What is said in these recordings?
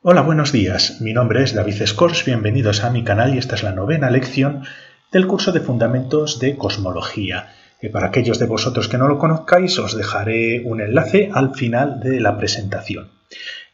Hola, buenos días. Mi nombre es David Scors. Bienvenidos a mi canal y esta es la 9ª lección del curso de Fundamentos de Cosmología. Para aquellos de vosotros que no lo conozcáis, os dejaré un enlace al final de la presentación.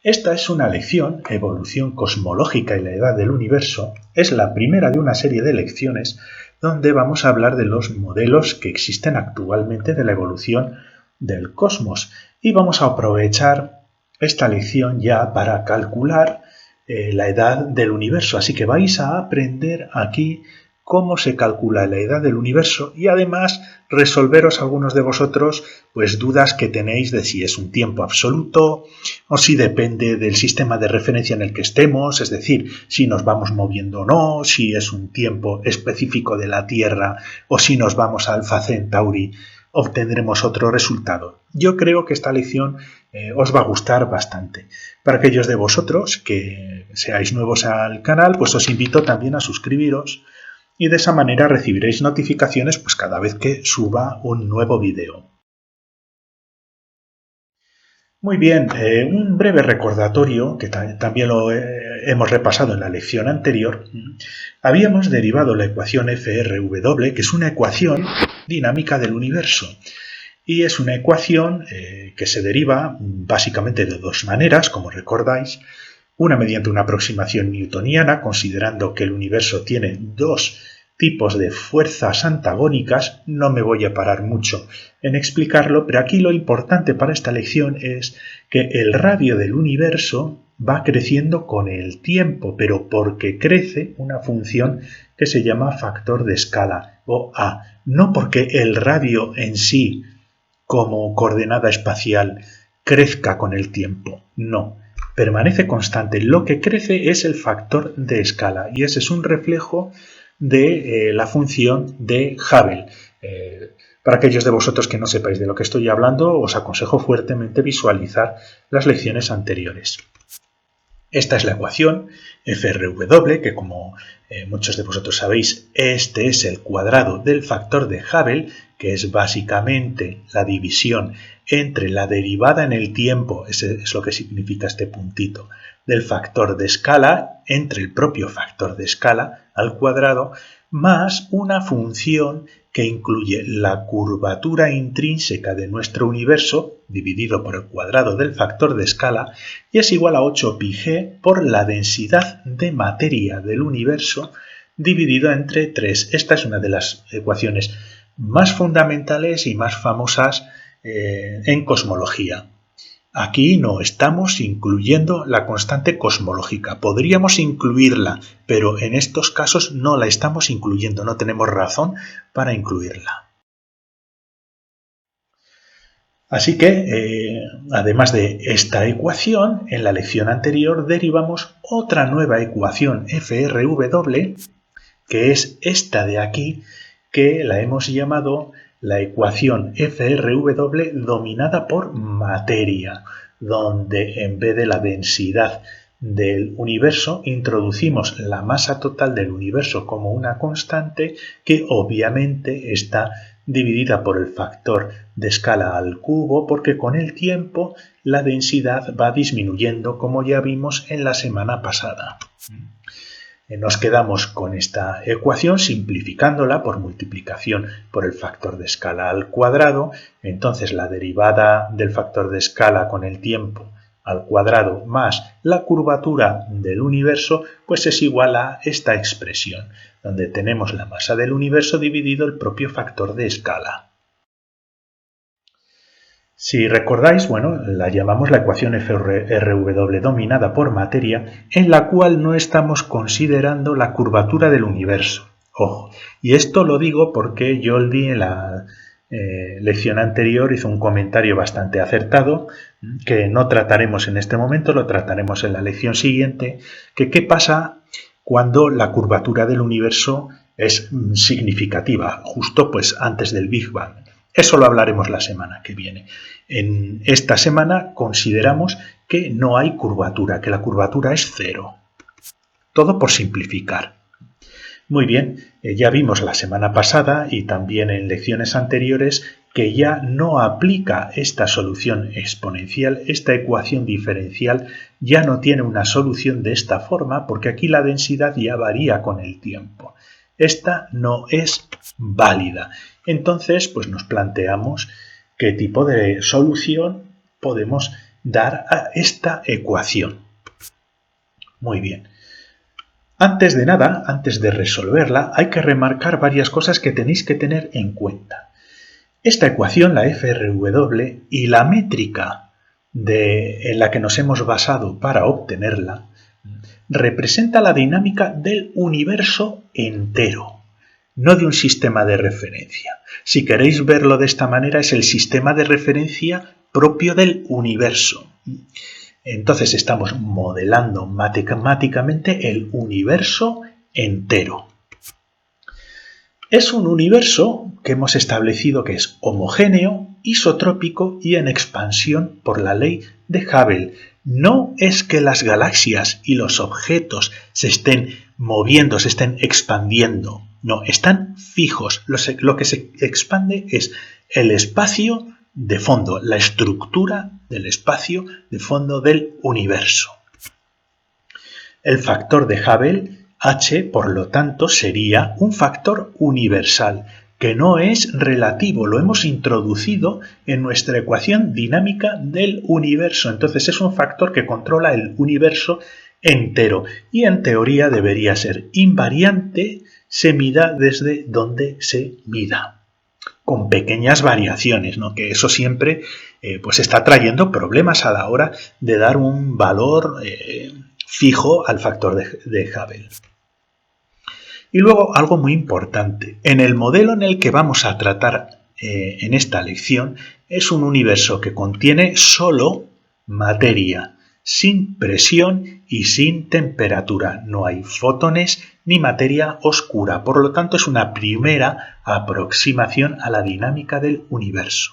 Esta es una lección, Evolución Cosmológica y la Edad del Universo. Es la primera de una serie de lecciones donde vamos a hablar de los modelos que existen actualmente de la evolución del cosmos. Y vamos a aprovechar esta lección ya para calcular la edad del universo. Así que vais a aprender aquí cómo se calcula la edad del universo y además resolveros algunos de vosotros pues dudas que tenéis de si es un tiempo absoluto o si depende del sistema de referencia en el que estemos, es decir, si nos vamos moviendo o no, si es un tiempo específico de la Tierra o si nos vamos a Alpha Centauri obtendremos otro resultado. Yo creo que esta lección os va a gustar bastante. Para aquellos de vosotros que seáis nuevos al canal, pues os invito también a suscribiros y de esa manera recibiréis notificaciones pues cada vez que suba un nuevo vídeo. Muy bien, un breve recordatorio, que también lo hemos repasado en la lección anterior. Habíamos derivado la ecuación FRW, que es una ecuación dinámica del universo. Y es una ecuación que se deriva básicamente de dos maneras, como recordáis. Una mediante una aproximación newtoniana, considerando que el universo tiene dos tipos de fuerzas antagónicas. No me voy a parar mucho en explicarlo, pero aquí lo importante para esta lección es que el radio del universo va creciendo con el tiempo, pero porque crece una función que se llama factor de escala, o A, no porque el radio en sí, como coordenada espacial, crezca con el tiempo, no. Permanece constante. Lo que crece es el factor de escala y ese es un reflejo de la función de Hubble. Para aquellos de vosotros que no sepáis de lo que estoy hablando, os aconsejo fuertemente visualizar las lecciones anteriores. Esta es la ecuación FRW, que como muchos de vosotros sabéis, este es el cuadrado del factor de Hubble, que es básicamente la división entre la derivada en el tiempo, ese es lo que significa este puntito, del factor de escala, entre el propio factor de escala al cuadrado, más una función que incluye la curvatura intrínseca de nuestro universo, dividido por el cuadrado del factor de escala, y es igual a 8πg por la densidad de materia del universo, dividido entre 3. Esta es una de las ecuaciones más fundamentales y más famosas en cosmología. Aquí no estamos incluyendo la constante cosmológica. Podríamos incluirla, pero en estos casos no la estamos incluyendo. No tenemos razón para incluirla. Así que, además de esta ecuación, en la lección anterior derivamos otra nueva ecuación FRW, que es esta de aquí, que la hemos llamado la ecuación FRW dominada por materia, donde en vez de la densidad del universo introducimos la masa total del universo como una constante que obviamente está dividida por el factor de escala al cubo, porque con el tiempo la densidad va disminuyendo, como ya vimos en la semana pasada. Nos quedamos con esta ecuación simplificándola por multiplicación por el factor de escala al cuadrado. Entonces la derivada del factor de escala con el tiempo al cuadrado más la curvatura del universo pues es igual a esta expresión, donde tenemos la masa del universo dividido el propio factor de escala. Si recordáis, bueno, la llamamos la ecuación FRW dominada por materia, en la cual no estamos considerando la curvatura del universo. Ojo, y esto lo digo porque Yoldi en la lección anterior hizo un comentario bastante acertado, que no trataremos en este momento, lo trataremos en la lección siguiente, que qué pasa cuando la curvatura del universo es significativa, justo pues antes del Big Bang. Eso lo hablaremos la semana que viene. En esta semana consideramos que no hay curvatura, que la curvatura es cero. Todo por simplificar. Muy bien, ya vimos la semana pasada y también en lecciones anteriores que ya no aplica esta solución exponencial, esta ecuación diferencial ya no tiene una solución de esta forma porque aquí la densidad ya varía con el tiempo. Esta no es válida. Entonces, pues nos planteamos qué tipo de solución podemos dar a esta ecuación. Muy bien. Antes de nada, antes de resolverla, hay que remarcar varias cosas que tenéis que tener en cuenta. Esta ecuación, la FRW, y la métrica en la que nos hemos basado para obtenerla, representa la dinámica del universo entero, no de un sistema de referencia. Si queréis verlo de esta manera, es el sistema de referencia propio del universo. Entonces estamos modelando matemáticamente el universo entero. Es un universo que hemos establecido que es homogéneo, isotrópico y en expansión por la ley de Hubble. No es que las galaxias y los objetos se estén moviendo, se estén expandiendo. No, están fijos. Lo que se expande es el espacio de fondo, la estructura del espacio de fondo del universo. El factor de Hubble, h, por lo tanto, sería un factor universal, que no es relativo, lo hemos introducido en nuestra ecuación dinámica del universo. Entonces es un factor que controla el universo entero y en teoría debería ser invariante, se mida desde donde se mida, con pequeñas variaciones, ¿no? Que eso siempre pues está trayendo problemas a la hora de dar un valor fijo al factor de Hubble. Y luego algo muy importante, en el modelo en el que vamos a tratar en esta lección es un universo que contiene solo materia, sin presión y sin temperatura. No hay fotones ni materia oscura, por lo tanto es una primera aproximación a la dinámica del universo.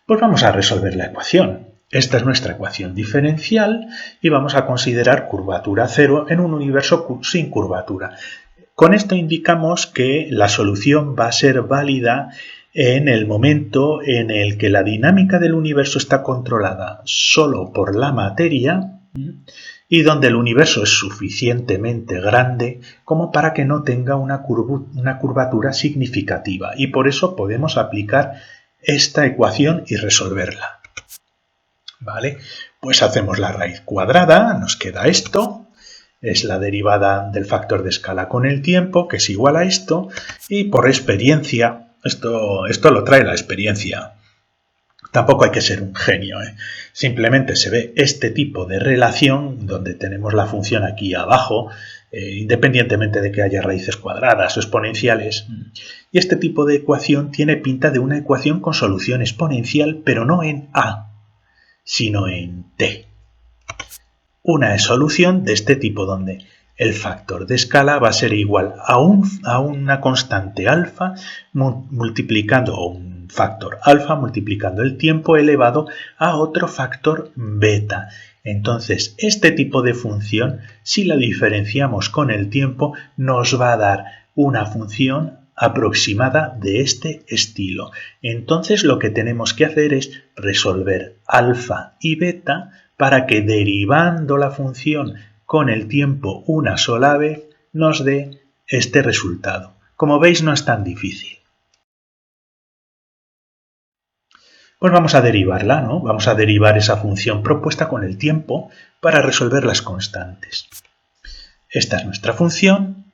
Pues vamos a resolver la ecuación. Esta es nuestra ecuación diferencial y vamos a considerar curvatura cero en un universo sin curvatura. Con esto indicamos que la solución va a ser válida en el momento en el que la dinámica del universo está controlada solo por la materia y donde el universo es suficientemente grande como para que no tenga una curvatura significativa. Y por eso podemos aplicar esta ecuación y resolverla. ¿Vale? Pues hacemos la raíz cuadrada, nos queda esto, es la derivada del factor de escala con el tiempo, que es igual a esto, y por experiencia, esto lo trae la experiencia, tampoco hay que ser un genio, simplemente se ve este tipo de relación donde tenemos la función aquí abajo, independientemente de que haya raíces cuadradas o exponenciales, y este tipo de ecuación tiene pinta de una ecuación con solución exponencial, pero no en A, sino en t. Una solución de este tipo donde el factor de escala va a ser igual a una constante alfa multiplicando, o un factor alfa multiplicando el tiempo elevado a otro factor beta. Entonces, este tipo de función, si la diferenciamos con el tiempo, nos va a dar una función aproximada de este estilo. Entonces lo que tenemos que hacer es resolver alfa y beta para que derivando la función con el tiempo una sola vez nos dé este resultado. Como veis, no es tan difícil. Pues vamos a derivarla, ¿no? Vamos a derivar esa función propuesta con el tiempo para resolver las constantes. Esta es nuestra función.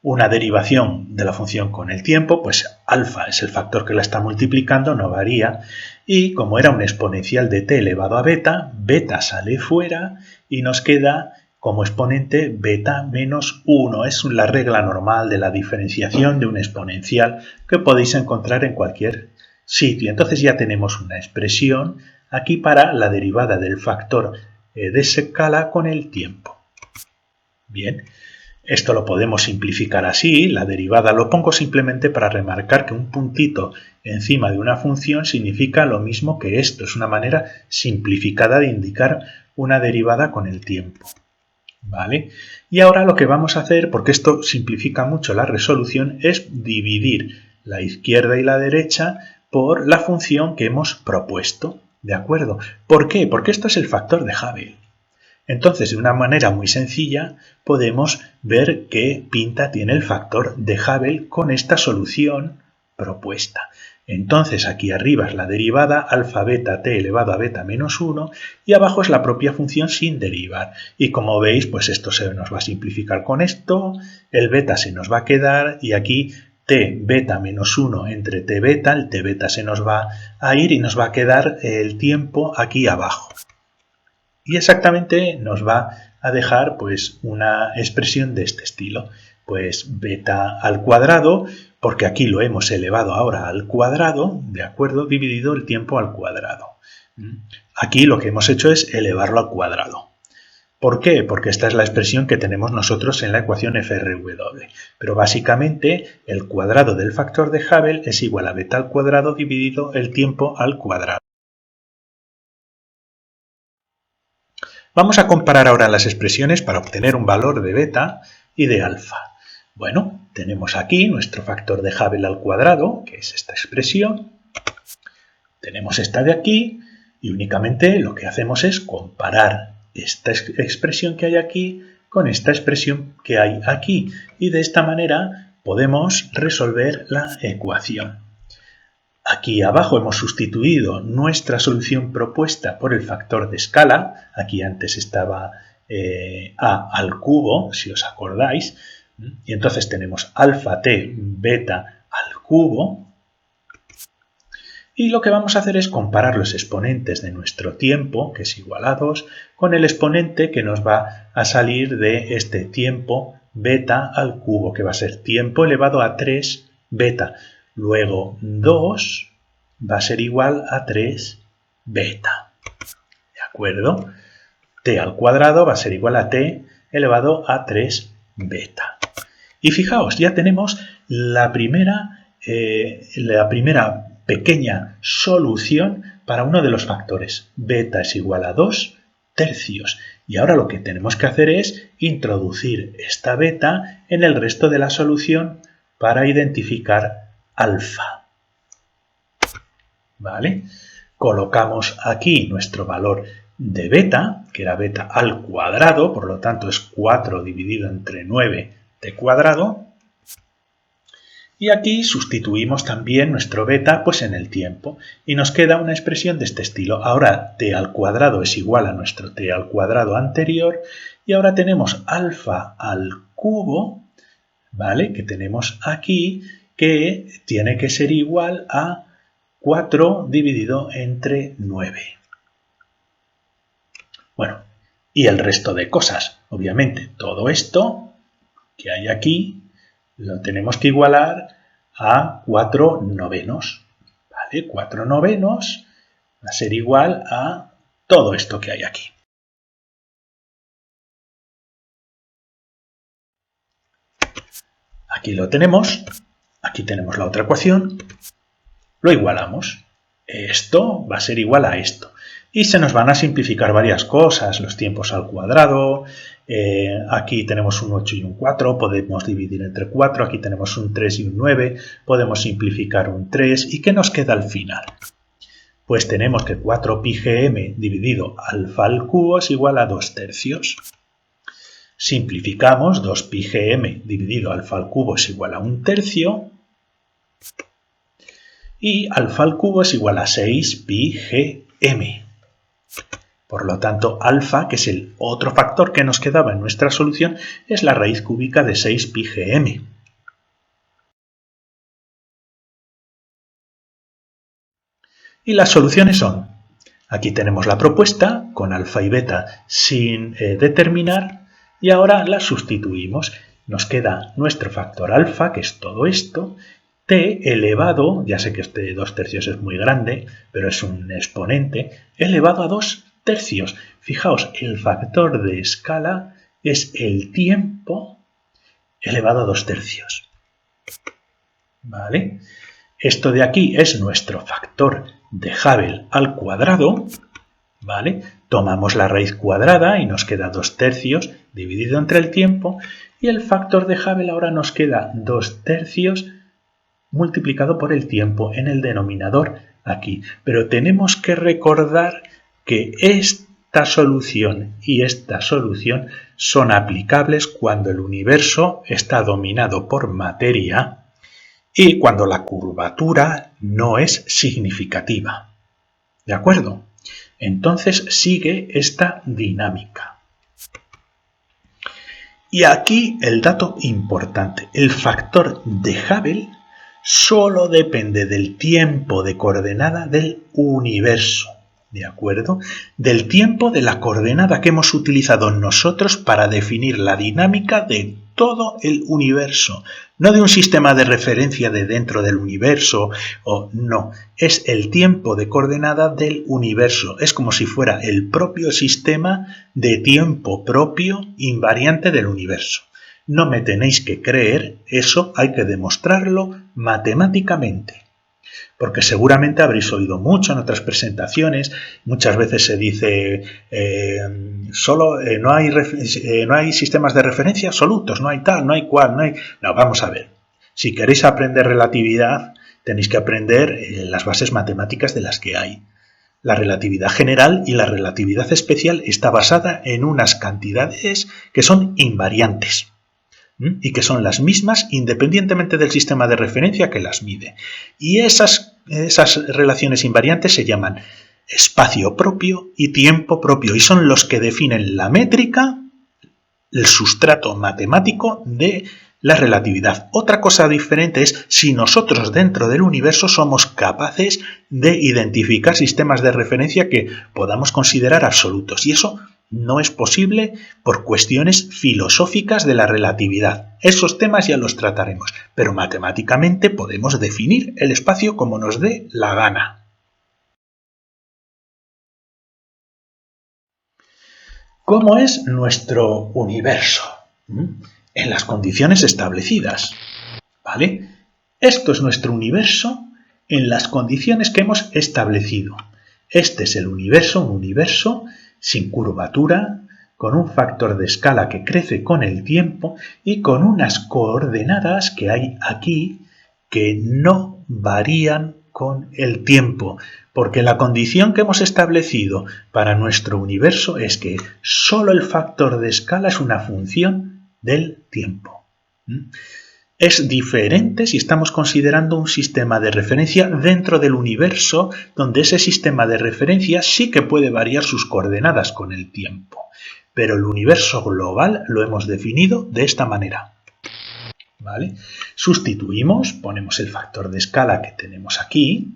Una derivación de la función con el tiempo, pues alfa es el factor que la está multiplicando, no varía, y como era un exponencial de t elevado a beta, beta sale fuera y nos queda como exponente beta menos 1. Es la regla normal de la diferenciación de un exponencial que podéis encontrar en cualquier sitio. Entonces ya tenemos una expresión aquí para la derivada del factor de escala con el tiempo. Bien. Esto lo podemos simplificar así, la derivada lo pongo simplemente para remarcar que un puntito encima de una función significa lo mismo que esto. Es una manera simplificada de indicar una derivada con el tiempo. ¿Vale? Y ahora lo que vamos a hacer, porque esto simplifica mucho la resolución, es dividir la izquierda y la derecha por la función que hemos propuesto. ¿De acuerdo? ¿Por qué? Porque esto es el factor de Hubble. Entonces, de una manera muy sencilla, podemos ver qué pinta tiene el factor de Hubble con esta solución propuesta. Entonces, aquí arriba es la derivada alfa beta t elevado a beta menos 1 y abajo es la propia función sin derivar. Y como veis, pues esto se nos va a simplificar con esto, el beta se nos va a quedar y aquí t beta menos 1 entre t beta, el t beta se nos va a ir y nos va a quedar el tiempo aquí abajo. Y exactamente nos va a dejar pues una expresión de este estilo. Pues beta al cuadrado, porque aquí lo hemos elevado ahora al cuadrado, ¿de acuerdo? Dividido el tiempo al cuadrado. Aquí lo que hemos hecho es elevarlo al cuadrado. ¿Por qué? Porque esta es la expresión que tenemos nosotros en la ecuación FRW. Pero básicamente el cuadrado del factor de Hubble es igual a beta al cuadrado dividido el tiempo al cuadrado. Vamos a comparar ahora las expresiones para obtener un valor de beta y de alfa. Bueno, tenemos aquí nuestro factor de Hubble al cuadrado, que es esta expresión. Tenemos esta de aquí y únicamente lo que hacemos es comparar esta expresión que hay aquí con esta expresión que hay aquí. Y de esta manera podemos resolver la ecuación. Aquí abajo hemos sustituido nuestra solución propuesta por el factor de escala. Aquí antes estaba a al cubo, si os acordáis. Y entonces tenemos alfa t beta al cubo. Y lo que vamos a hacer es comparar los exponentes de nuestro tiempo, que es igual a 2, con el exponente que nos va a salir de este tiempo beta al cubo, que va a ser tiempo elevado a 3 beta. Luego 2 va a ser igual a 3 beta. ¿De acuerdo? T al cuadrado va a ser igual a t elevado a 3 beta. Y fijaos, ya tenemos la primera pequeña solución para uno de los factores. Beta es igual a 2 tercios. Y ahora lo que tenemos que hacer es introducir esta beta en el resto de la solución para identificar alfa. ¿Vale? Colocamos aquí nuestro valor de beta, que era beta al cuadrado, por lo tanto es 4 dividido entre 9 t cuadrado. Y aquí sustituimos también nuestro beta pues en el tiempo y nos queda una expresión de este estilo. Ahora t al cuadrado es igual a nuestro t al cuadrado anterior y ahora tenemos alfa al cubo, ¿vale? Que tenemos aquí, que tiene que ser igual a 4 dividido entre 9. Bueno, y el resto de cosas. Obviamente, todo esto que hay aquí lo tenemos que igualar a 4 novenos. ¿Vale? 4 novenos va a ser igual a todo esto que hay aquí. Aquí lo tenemos. Aquí tenemos la otra ecuación. Lo igualamos. Esto va a ser igual a esto. Y se nos van a simplificar varias cosas, los tiempos al cuadrado, aquí tenemos un 8 y un 4, podemos dividir entre 4, aquí tenemos un 3 y un 9, podemos simplificar un 3, ¿y qué nos queda al final? Pues tenemos que 4 pi gm dividido alfa al cubo es igual a 2 tercios. Simplificamos, 2 pi gm dividido alfa al cubo es igual a 1 tercio. Y alfa al cubo es igual a 6 pi gm. Por lo tanto, alfa, que es el otro factor que nos quedaba en nuestra solución, es la raíz cúbica de 6 pi gm. Y las soluciones son, aquí tenemos la propuesta con alfa y beta sin determinar y ahora la sustituimos. Nos queda nuestro factor alfa, que es todo esto, t elevado, ya sé que este 2 tercios es muy grande, pero es un exponente, elevado a 2 tercios. Fijaos, el factor de escala es el tiempo elevado a 2 tercios. ¿Vale? Esto de aquí es nuestro factor de Hubble al cuadrado, ¿vale? Tomamos la raíz cuadrada y nos queda 2/3 dividido entre el tiempo, y el factor de Hubble ahora nos queda 2/3 multiplicado por el tiempo en el denominador aquí. Pero tenemos que recordar que esta solución y esta solución son aplicables cuando el universo está dominado por materia y cuando la curvatura no es significativa. ¿De acuerdo? Entonces sigue esta dinámica. Y aquí el dato importante, el factor de Hubble solo depende del tiempo de coordenada del universo, ¿de acuerdo? Del tiempo de la coordenada que hemos utilizado nosotros para definir la dinámica de todo el universo, no de un sistema de referencia de dentro del universo, o no, es el tiempo de coordenada del universo, es como si fuera el propio sistema de tiempo propio invariante del universo. No me tenéis que creer, eso hay que demostrarlo matemáticamente. Porque seguramente habréis oído mucho en otras presentaciones, muchas veces se dice no hay sistemas de referencia absolutos, no hay tal, no hay cual, no hay... No, vamos a ver. Si queréis aprender relatividad, tenéis que aprender las bases matemáticas de las que hay. La relatividad general y la relatividad especial está basada en unas cantidades que son invariantes y que son las mismas independientemente del sistema de referencia que las mide. Y esas relaciones invariantes se llaman espacio propio y tiempo propio y son los que definen la métrica, el sustrato matemático de la relatividad. Otra cosa diferente es si nosotros dentro del universo somos capaces de identificar sistemas de referencia que podamos considerar absolutos, y eso no es posible por cuestiones filosóficas de la relatividad. Esos temas ya los trataremos, pero matemáticamente podemos definir el espacio como nos dé la gana. ¿Cómo es nuestro universo? En las condiciones establecidas, ¿vale? Esto es nuestro universo en las condiciones que hemos establecido. Este es el universo, un universo sin curvatura, con un factor de escala que crece con el tiempo y con unas coordenadas que hay aquí que no varían con el tiempo, porque la condición que hemos establecido para nuestro universo es que solo el factor de escala es una función del tiempo. Es diferente si estamos considerando un sistema de referencia dentro del universo, donde ese sistema de referencia sí que puede variar sus coordenadas con el tiempo. Pero el universo global lo hemos definido de esta manera. ¿Vale? Sustituimos, ponemos el factor de escala que tenemos aquí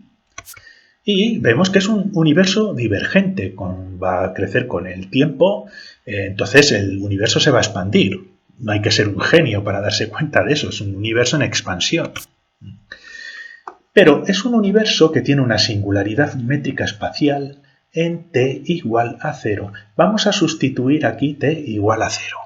y vemos que es un universo divergente, va a crecer con el tiempo, entonces el universo se va a expandir. No hay que ser un genio para darse cuenta de eso, es un universo en expansión. Pero es un universo que tiene una singularidad métrica espacial en t igual a 0. Vamos a sustituir aquí t igual a 0.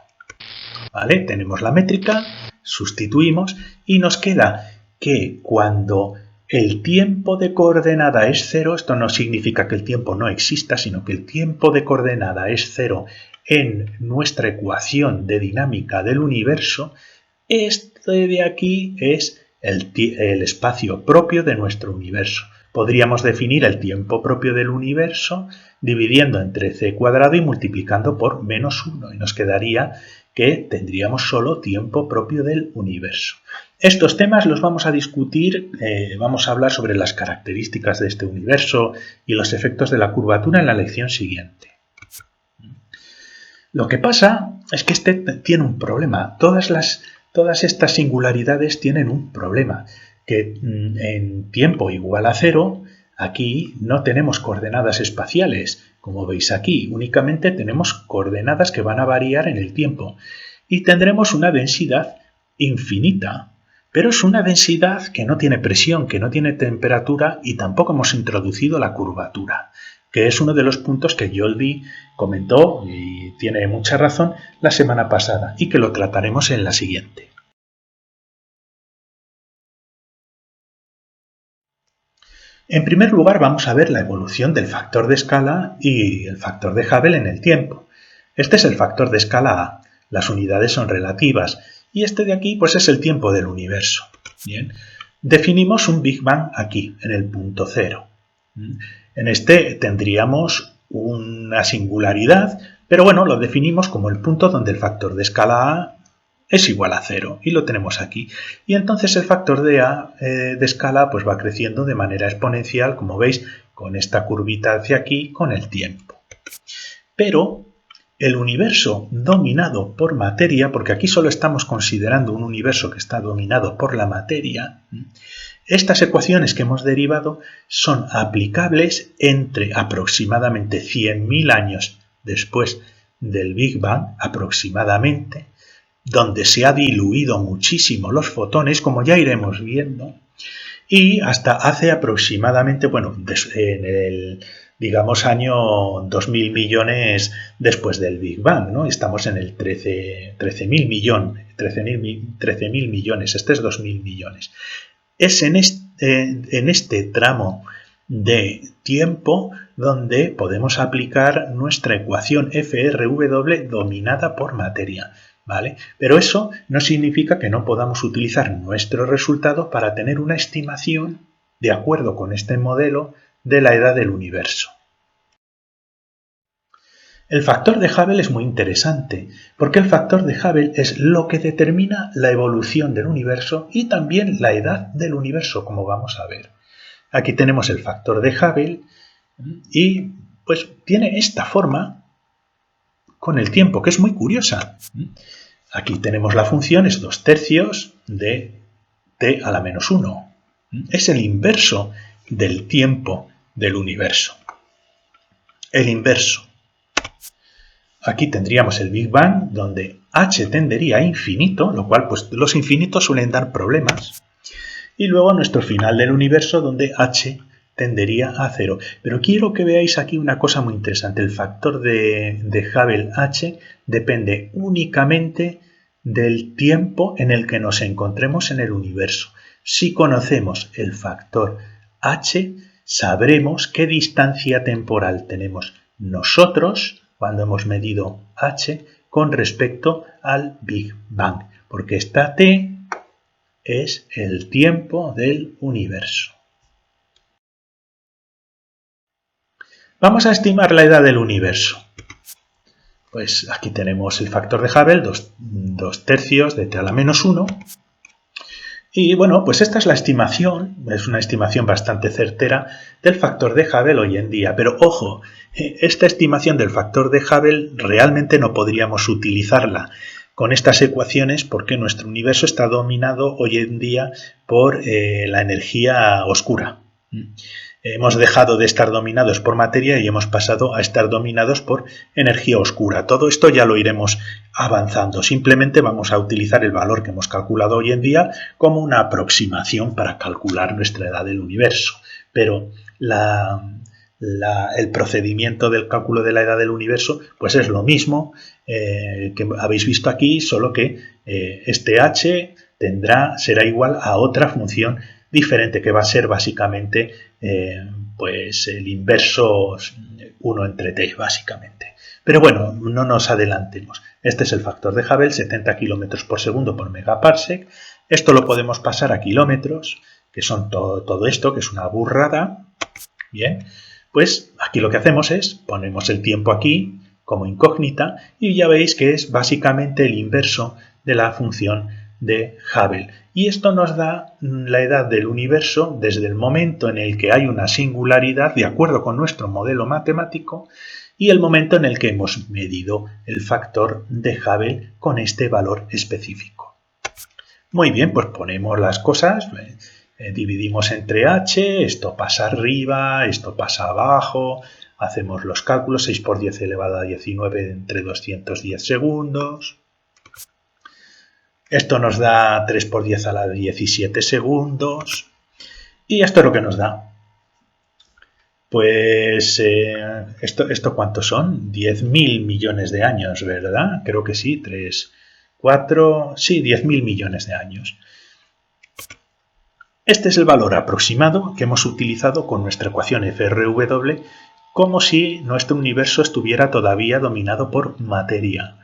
¿Vale? Tenemos la métrica, sustituimos y nos queda que cuando el tiempo de coordenada es 0, esto no significa que el tiempo no exista, sino que el tiempo de coordenada es 0 en nuestra ecuación de dinámica del universo, este de aquí es el espacio propio de nuestro universo. Podríamos definir el tiempo propio del universo dividiendo entre c cuadrado y multiplicando por -1 y nos quedaría que tendríamos solo tiempo propio del universo. Estos temas los vamos a discutir, vamos a hablar sobre las características de este universo y los efectos de la curvatura en la lección siguiente. Lo que pasa es que este tiene un problema. Todas estas singularidades tienen un problema, que en tiempo igual a 0, aquí no tenemos coordenadas espaciales, como veis aquí, únicamente tenemos coordenadas que van a variar en el tiempo y tendremos una densidad infinita, pero es una densidad que no tiene presión, que no tiene temperatura y tampoco hemos introducido la curvatura, que es uno de los puntos que Yoldi comentó, y tiene mucha razón, la semana pasada, y que lo trataremos en la siguiente. En primer lugar, vamos a ver la evolución del factor de escala y el factor de Hubble en el tiempo. Este es el factor de escala A. Las unidades son relativas. Y este de aquí, pues es el tiempo del universo. Bien. Definimos un Big Bang aquí, en el punto cero. En este tendríamos una singularidad, pero bueno, lo definimos como el punto donde el factor de escala A es igual a 0 y lo tenemos aquí. Y entonces el factor de escala pues va creciendo de manera exponencial, como veis, con esta curvita hacia aquí, con el tiempo. Pero el universo dominado por materia, porque aquí solo estamos considerando un universo que está dominado por la materia, estas ecuaciones que hemos derivado son aplicables entre aproximadamente 100.000 años después del Big Bang, aproximadamente, donde se ha diluido muchísimo los fotones, como ya iremos viendo, y hasta hace aproximadamente, bueno, en el, digamos, año 2.000 millones después del Big Bang, ¿no? Estamos en el 13.000 millones, este es 2.000 millones. Es en este tramo de tiempo donde podemos aplicar nuestra ecuación FRW dominada por materia, ¿vale? Pero eso no significa que no podamos utilizar nuestro resultado para tener una estimación de acuerdo con este modelo de la edad del universo. El factor de Hubble es muy interesante, porque el factor de Hubble es lo que determina la evolución del universo y también la edad del universo, como vamos a ver. Aquí tenemos el factor de Hubble y pues tiene esta forma con el tiempo, que es muy curiosa. Aquí tenemos la función, es 2/3 de t a la menos 1. Es el inverso del tiempo del universo. El inverso. Aquí tendríamos el Big Bang, donde h tendería a infinito, lo cual pues los infinitos suelen dar problemas. Y luego nuestro final del universo, donde h tendería a 0. Pero quiero que veáis aquí una cosa muy interesante. El factor de Hubble h depende únicamente del tiempo en el que nos encontremos en el universo. Si conocemos el factor h, sabremos qué distancia temporal tenemos nosotros cuando hemos medido h con respecto al Big Bang, porque esta t es el tiempo del universo. Vamos a estimar la edad del universo. Pues aquí tenemos el factor de Hubble, 2/3 de t a la menos 1. Y bueno, pues esta es la estimación, es una estimación bastante certera del factor de Hubble hoy en día. Pero ojo, esta estimación del factor de Hubble realmente no podríamos utilizarla con estas ecuaciones porque nuestro universo está dominado hoy en día por la energía oscura. Hemos dejado de estar dominados por materia y hemos pasado a estar dominados por energía oscura. Todo esto ya lo iremos avanzando. Simplemente vamos a utilizar el valor que hemos calculado hoy en día como una aproximación para calcular nuestra edad del universo. Pero el procedimiento del cálculo de la edad del universo pues es lo mismo que habéis visto aquí, solo que este h será igual a otra función diferente, que va a ser básicamente pues el inverso 1 entre t, básicamente. Pero bueno, no nos adelantemos. Este es el factor de Hubble, 70 km por segundo por megaparsec. Esto lo podemos pasar a kilómetros, que son todo esto, que es una burrada. Bien, pues aquí lo que hacemos es, ponemos el tiempo aquí como incógnita y ya veis que es básicamente el inverso de la función de Hubble. Y esto nos da la edad del universo desde el momento en el que hay una singularidad de acuerdo con nuestro modelo matemático y el momento en el que hemos medido el factor de Hubble con este valor específico. Muy bien, pues ponemos las cosas, dividimos entre h, esto pasa arriba, esto pasa abajo, hacemos los cálculos, 6 por 10 elevado a 19 entre 210 segundos. Esto nos da 3 por 10 a la 17 segundos. Y esto es lo que nos da. Pues, ¿esto cuántos son? 10.000 millones de años, ¿verdad? Creo que sí, 3, 4, sí, 10.000 millones de años. Este es el valor aproximado que hemos utilizado con nuestra ecuación FRW, como si nuestro universo estuviera todavía dominado por materia.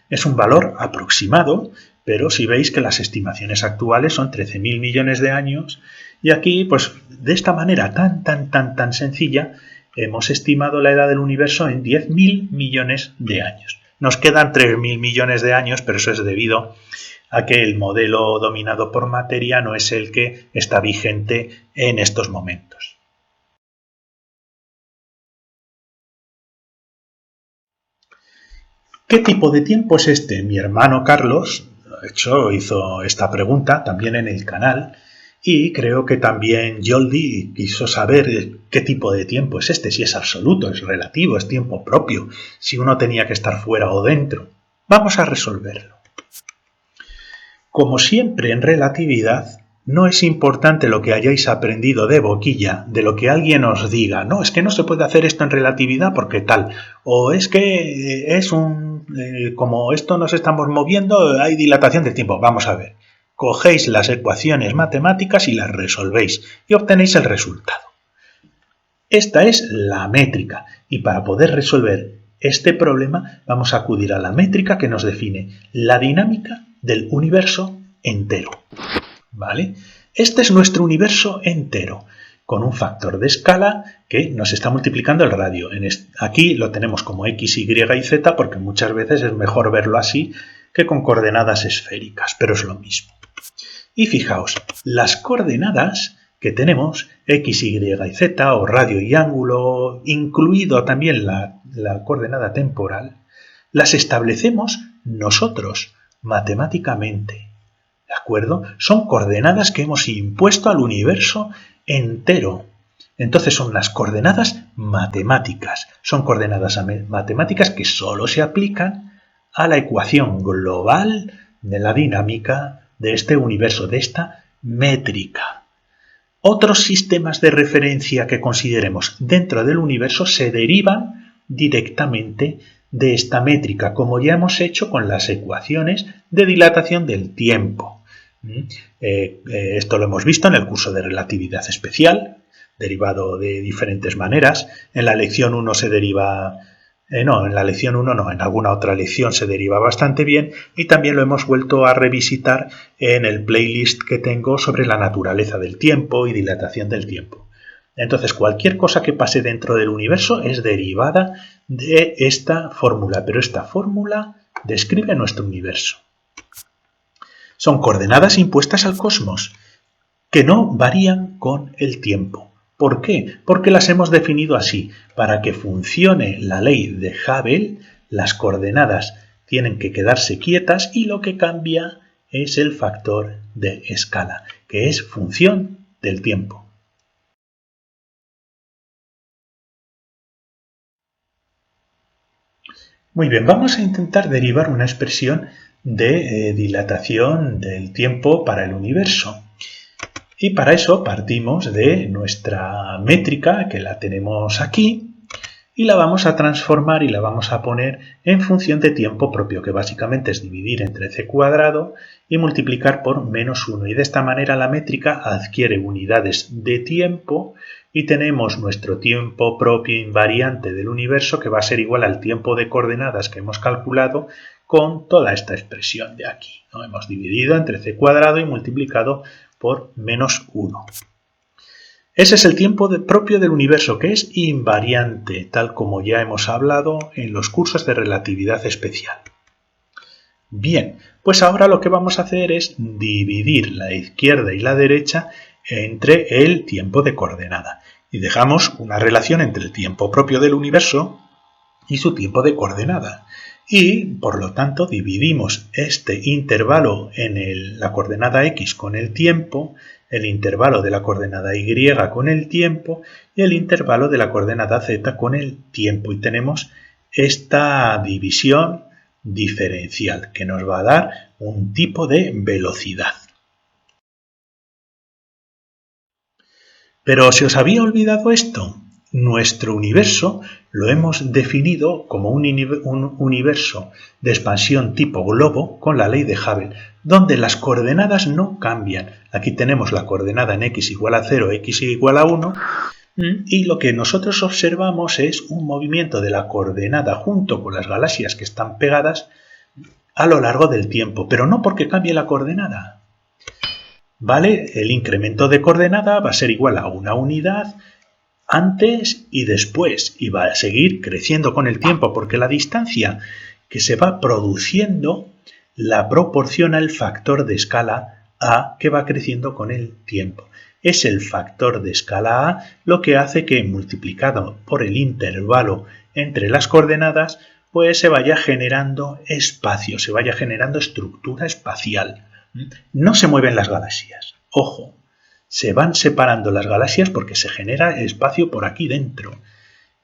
Es un valor aproximado, pero si veis que las estimaciones actuales son 13.000 millones de años, y aquí, pues de esta manera tan sencilla, hemos estimado la edad del universo en 10.000 millones de años. Nos quedan 3.000 millones de años, pero eso es debido a que el modelo dominado por materia no es el que está vigente en estos momentos. ¿Qué tipo de tiempo es este? Mi hermano Carlos, de hecho, hizo esta pregunta también en el canal y creo que también Yoldi quiso saber qué tipo de tiempo es este, si es absoluto, es relativo, es tiempo propio, si uno tenía que estar fuera o dentro. Vamos a resolverlo. Como siempre en relatividad, no es importante lo que hayáis aprendido de boquilla, de lo que alguien os diga. No, es que no se puede hacer esto en relatividad porque tal. O es que como esto nos estamos moviendo, hay dilatación del tiempo. Vamos a ver. Cogéis las ecuaciones matemáticas y las resolvéis y obtenéis el resultado. Esta es la métrica y para poder resolver este problema vamos a acudir a la métrica que nos define la dinámica del universo entero. ¿Vale? Este es nuestro universo entero, con un factor de escala que nos está multiplicando el radio. Aquí lo tenemos como x, y y z porque muchas veces es mejor verlo así que con coordenadas esféricas, pero es lo mismo. Y fijaos, las coordenadas que tenemos, x, y z, o radio y ángulo, incluido también la coordenada temporal, las establecemos nosotros matemáticamente. ¿De acuerdo? Son coordenadas que hemos impuesto al universo entero. Entonces son las coordenadas matemáticas. Son coordenadas matemáticas que solo se aplican a la ecuación global de la dinámica de este universo, de esta métrica. Otros sistemas de referencia que consideremos dentro del universo se derivan directamente de esta métrica, como ya hemos hecho con las ecuaciones de dilatación del tiempo. Esto lo hemos visto en el curso de relatividad especial, derivado de diferentes maneras. En la lección 1 se deriva... en la lección 1 no, en alguna otra lección se deriva bastante bien y también lo hemos vuelto a revisitar en el playlist que tengo sobre la naturaleza del tiempo y dilatación del tiempo. Entonces, cualquier cosa que pase dentro del universo es derivada de esta fórmula, pero esta fórmula describe nuestro universo. Son coordenadas impuestas al cosmos, que no varían con el tiempo. ¿Por qué? Porque las hemos definido así. Para que funcione la ley de Hubble, las coordenadas tienen que quedarse quietas y lo que cambia es el factor de escala, que es función del tiempo. Muy bien, vamos a intentar derivar una expresión de dilatación del tiempo para el universo. Y para eso partimos de nuestra métrica, que la tenemos aquí, y la vamos a transformar y la vamos a poner en función de tiempo propio, que básicamente es dividir entre c cuadrado y multiplicar por -1. Y de esta manera la métrica adquiere unidades de tiempo y tenemos nuestro tiempo propio invariante del universo que va a ser igual al tiempo de coordenadas que hemos calculado con toda esta expresión de aquí, ¿no? Hemos dividido entre c cuadrado y multiplicado por -1. Ese es el tiempo propio del universo, que es invariante, tal como ya hemos hablado en los cursos de relatividad especial. Bien, pues ahora lo que vamos a hacer es dividir la izquierda y la derecha entre el tiempo de coordenada. Y dejamos una relación entre el tiempo propio del universo y su tiempo de coordenada. Y, por lo tanto, dividimos este intervalo en la coordenada x con el tiempo, el intervalo de la coordenada y con el tiempo y el intervalo de la coordenada z con el tiempo. Y tenemos esta división diferencial que nos va a dar un tipo de velocidad. Pero ¿se os había olvidado esto? nuestro universo lo hemos definido como un universo de expansión tipo globo con la ley de Hubble, donde las coordenadas no cambian. Aquí tenemos la coordenada en x igual a 0, x igual a 1, y lo que nosotros observamos es un movimiento de la coordenada junto con las galaxias que están pegadas a lo largo del tiempo, pero no porque cambie la coordenada. ¿Vale? El incremento de coordenada va a ser igual a una unidad antes y después, y va a seguir creciendo con el tiempo, porque la distancia que se va produciendo la proporciona el factor de escala A que va creciendo con el tiempo. Es el factor de escala A lo que hace que, multiplicado por el intervalo entre las coordenadas, pues se vaya generando espacio, se vaya generando estructura espacial. No se mueven las galaxias, ojo, se van separando las galaxias porque se genera espacio por aquí dentro.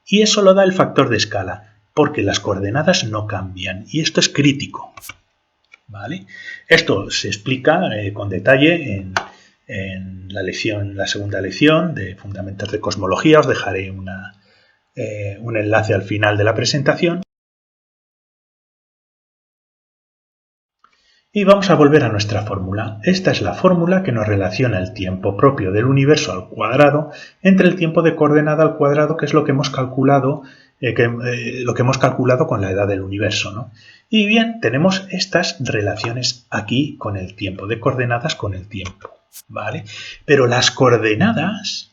Y eso lo da el factor de escala, porque las coordenadas no cambian, y esto es crítico. ¿Vale? Esto se explica con detalle en la segunda lección de Fundamentos de Cosmología. Os dejaré un enlace al final de la presentación. Y vamos a volver a nuestra fórmula. Esta es la fórmula que nos relaciona el tiempo propio del universo al cuadrado entre el tiempo de coordenada al cuadrado, que es lo que hemos calculado, con la edad del universo, ¿no? Y bien, tenemos estas relaciones aquí con el tiempo, de coordenadas con el tiempo, ¿vale? Pero las coordenadas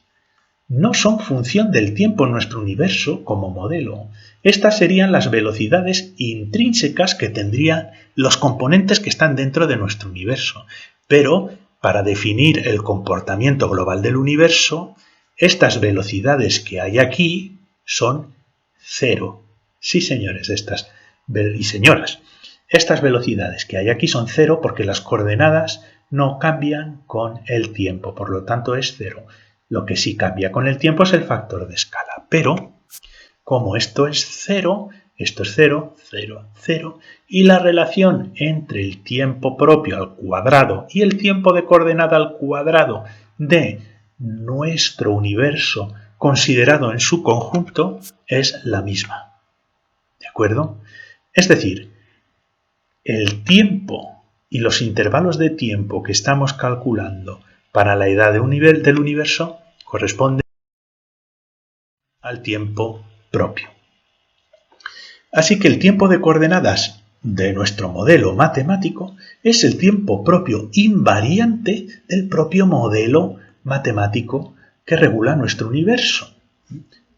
no son función del tiempo en nuestro universo como modelo. Estas serían las velocidades intrínsecas que tendrían los componentes que están dentro de nuestro universo. Pero para definir el comportamiento global del universo, estas velocidades que hay aquí son 0. Sí, señores, y señoras, estas velocidades que hay aquí son 0 porque las coordenadas no cambian con el tiempo, por lo tanto es 0. Lo que sí cambia con el tiempo es el factor de escala, pero como esto es 0, esto es 0, 0, 0, y la relación entre el tiempo propio al cuadrado y el tiempo de coordenada al cuadrado de nuestro universo considerado en su conjunto es la misma. ¿De acuerdo? Es decir, el tiempo y los intervalos de tiempo que estamos calculando para la edad del universo corresponde al tiempo propio. Así que el tiempo de coordenadas de nuestro modelo matemático es el tiempo propio invariante del propio modelo matemático que regula nuestro universo.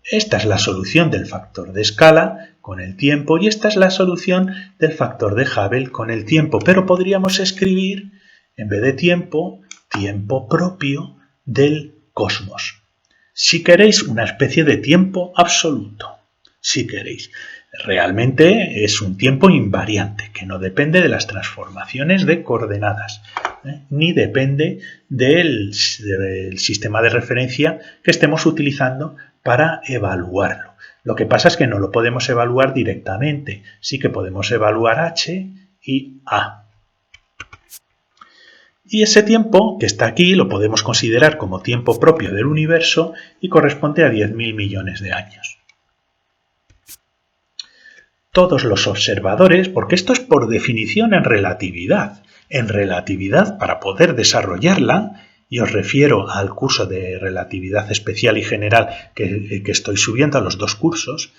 Esta es la solución del factor de escala con el tiempo y esta es la solución del factor de Hubble con el tiempo, pero podríamos escribir, en vez de tiempo, tiempo propio del cosmos. Si queréis, una especie de tiempo absoluto, si queréis. Realmente es un tiempo invariante, que no depende de las transformaciones de coordenadas, ni depende del sistema de referencia que estemos utilizando para evaluarlo. Lo que pasa es que no lo podemos evaluar directamente, sí que podemos evaluar h y a. Y ese tiempo que está aquí lo podemos considerar como tiempo propio del universo y corresponde a 10.000 millones de años. Todos los observadores, porque esto es por definición en relatividad. En relatividad, para poder desarrollarla, y os refiero al curso de relatividad especial y general que estoy subiendo a los dos cursos,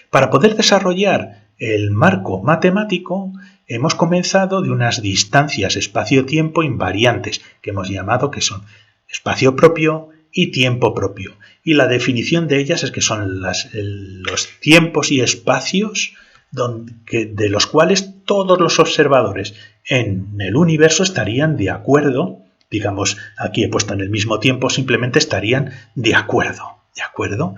para poder desarrollar el marco matemático, hemos comenzado de unas distancias espacio-tiempo invariantes, que hemos llamado que son espacio propio y tiempo propio. Y la definición de ellas es que son los tiempos y espacios de los cuales todos los observadores en el universo estarían de acuerdo. Digamos, aquí he puesto en el mismo tiempo, simplemente estarían de acuerdo. ¿De acuerdo?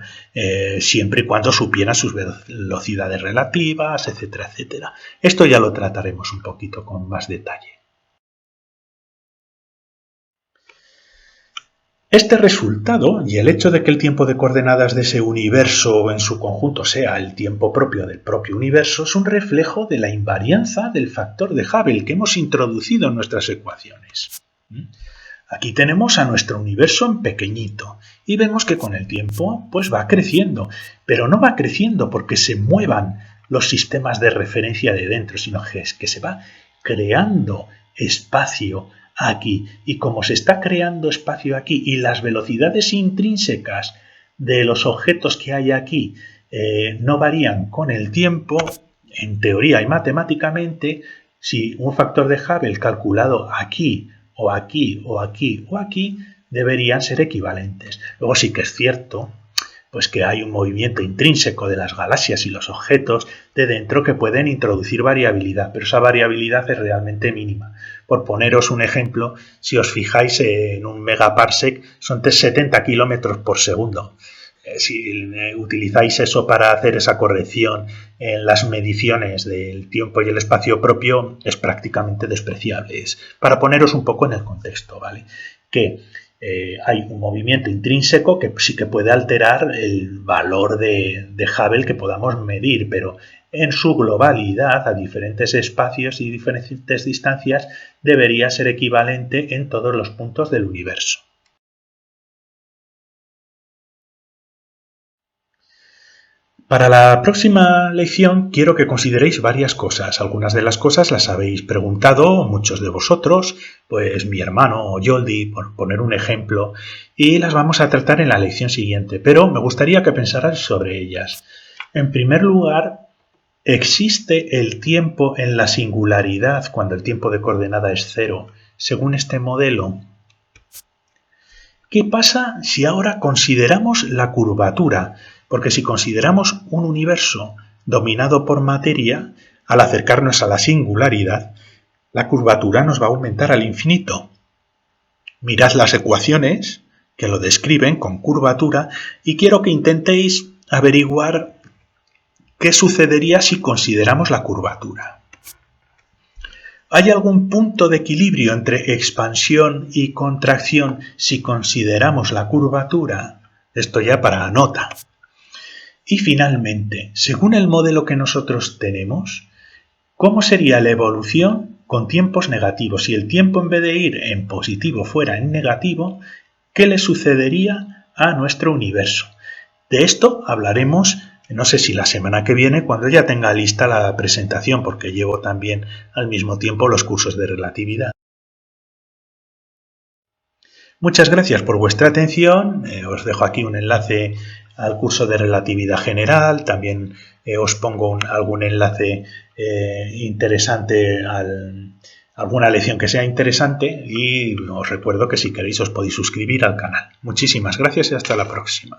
Siempre y cuando supieran sus velocidades relativas, etcétera, etcétera. Esto ya lo trataremos un poquito con más detalle. Este resultado y el hecho de que el tiempo de coordenadas de ese universo en su conjunto sea el tiempo propio del propio universo es un reflejo de la invarianza del factor de Hubble que hemos introducido en nuestras ecuaciones. Aquí tenemos a nuestro universo en pequeñito y vemos que con el tiempo pues va creciendo, pero no va creciendo porque se muevan los sistemas de referencia de dentro, sino que es que se va creando espacio aquí, y como se está creando espacio aquí y las velocidades intrínsecas de los objetos que hay aquí no varían con el tiempo, en teoría y matemáticamente, si un factor de Hubble calculado aquí o aquí o aquí o aquí deberían ser equivalentes. Luego sí que es cierto pues que hay un movimiento intrínseco de las galaxias y los objetos de dentro que pueden introducir variabilidad, pero esa variabilidad es realmente mínima. Por poneros un ejemplo, si os fijáis en un megaparsec son 70 kilómetros por segundo. Si utilizáis eso para hacer esa corrección en las mediciones del tiempo y el espacio propio, es prácticamente despreciable. Es para poneros un poco en el contexto, ¿vale? Que hay un movimiento intrínseco que sí que puede alterar el valor de Hubble que podamos medir, pero en su globalidad, a diferentes espacios y diferentes distancias, debería ser equivalente en todos los puntos del universo. Para la próxima lección quiero que consideréis varias cosas. Algunas de las cosas las habéis preguntado muchos de vosotros, pues mi hermano Yoldi, por poner un ejemplo, y las vamos a tratar en la lección siguiente, pero me gustaría que pensarais sobre ellas. En primer lugar, ¿existe el tiempo en la singularidad cuando el tiempo de coordenada es 0, según este modelo? ¿Qué pasa si ahora consideramos la curvatura? Porque si consideramos un universo dominado por materia, al acercarnos a la singularidad, la curvatura nos va a aumentar al infinito. Mirad las ecuaciones que lo describen con curvatura y quiero que intentéis averiguar qué sucedería si consideramos la curvatura. ¿Hay algún punto de equilibrio entre expansión y contracción si consideramos la curvatura? Esto ya para nota. Y finalmente, según el modelo que nosotros tenemos, ¿cómo sería la evolución con tiempos negativos? Si el tiempo en vez de ir en positivo fuera en negativo, ¿qué le sucedería a nuestro universo? De esto hablaremos, no sé si la semana que viene, cuando ya tenga lista la presentación, porque llevo también al mismo tiempo los cursos de relatividad. Muchas gracias por vuestra atención. Os dejo aquí un enlace al curso de relatividad general. También os pongo algún enlace interesante a alguna lección que sea interesante, y os recuerdo que si queréis os podéis suscribir al canal. Muchísimas gracias y hasta la próxima.